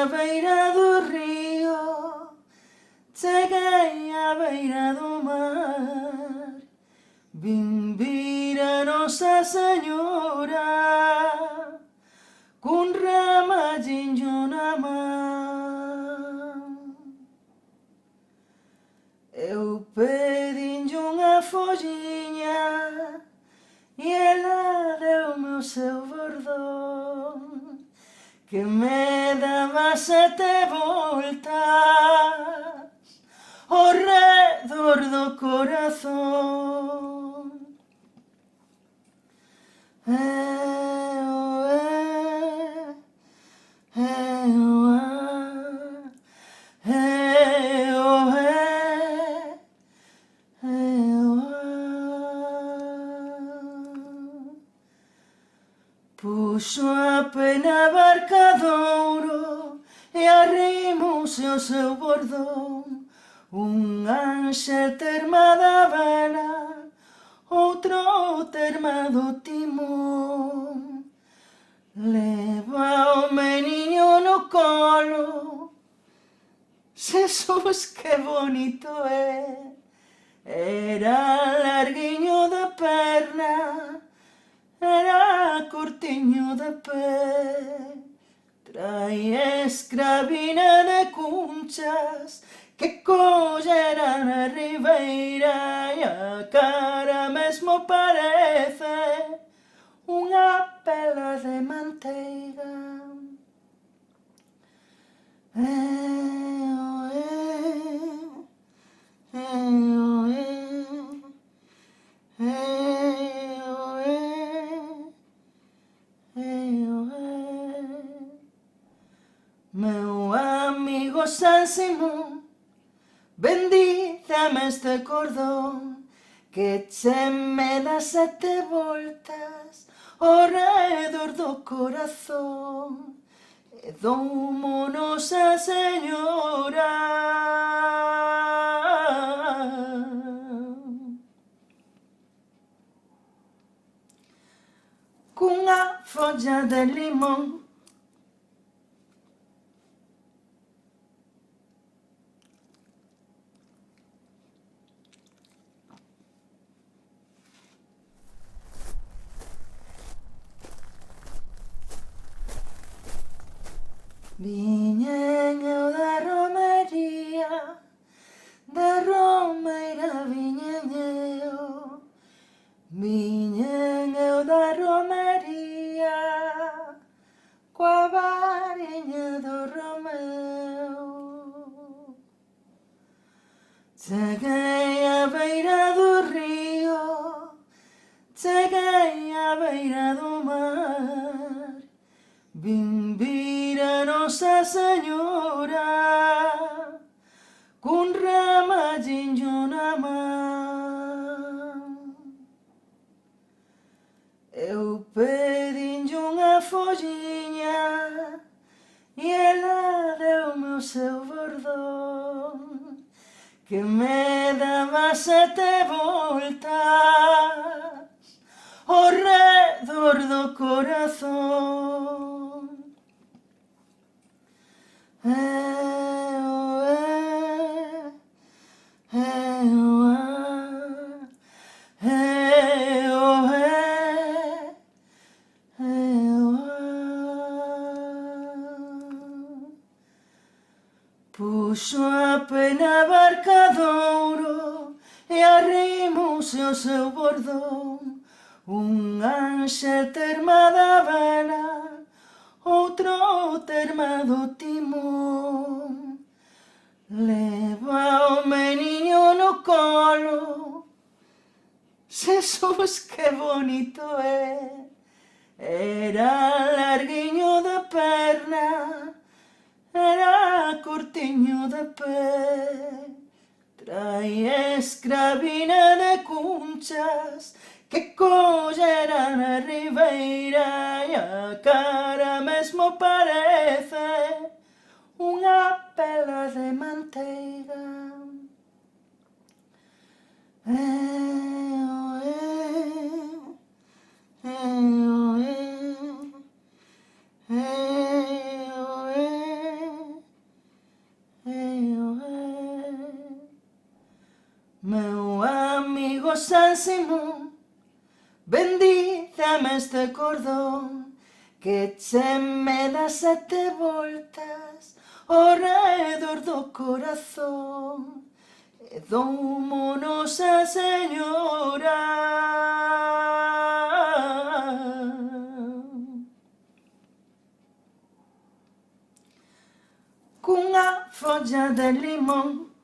beira do río, cheguei á beira do mar. Vin vir a Nosa Señora cun ramalliño na man. Eu pedinlle unha folliña e ela deume o seu bordón, que me daba 7 voltas ao redor do corazón. Puxo a pena barcadouro e arrimouse ao seu bordón. Un anxel terma da vela, outro terma do timón. Leva o meniño no colo, Jesús, que bonito é. Era larguiño de perna, era curtiño de pé. Trae escravina de cunchas que colleran a ribeira e a cara mesmo parece unha pela de manteiga. Meu amigo San Simón, bendízame este cordón, que che me dá 7 voltas ao redor do corazón, e doumo Nosa Señora. Cunha folla de limón. Viñen eu da romería, da romeira viñen eu. Viñen eu da romería, coa variña do Romeu. Cheguei á beira do río, cheguei á beira do mar. Vin vir a Nosa Señora cun ramalliño na man. Eu pedinlle unha folliña e ela deume o seu bordón, que me daba 7 voltas ao redor do corazón. Puxo a pena barcadouro e arrimouse ao seu bordón. Un anxel terma da vela, outro terma do timón. Leva o meniño no colo, Jesús, que bonito é. Era larguiño de perna, era curtiño de pé. Trae escravina de cunchas que colleran a ribeira e a cara mesmo parece unha pela de manteiga. San Simón, bendízame este cordón, que che me dá 7 voltas ao redor do corazón, e doumonos a Señora. Cunha folla de limón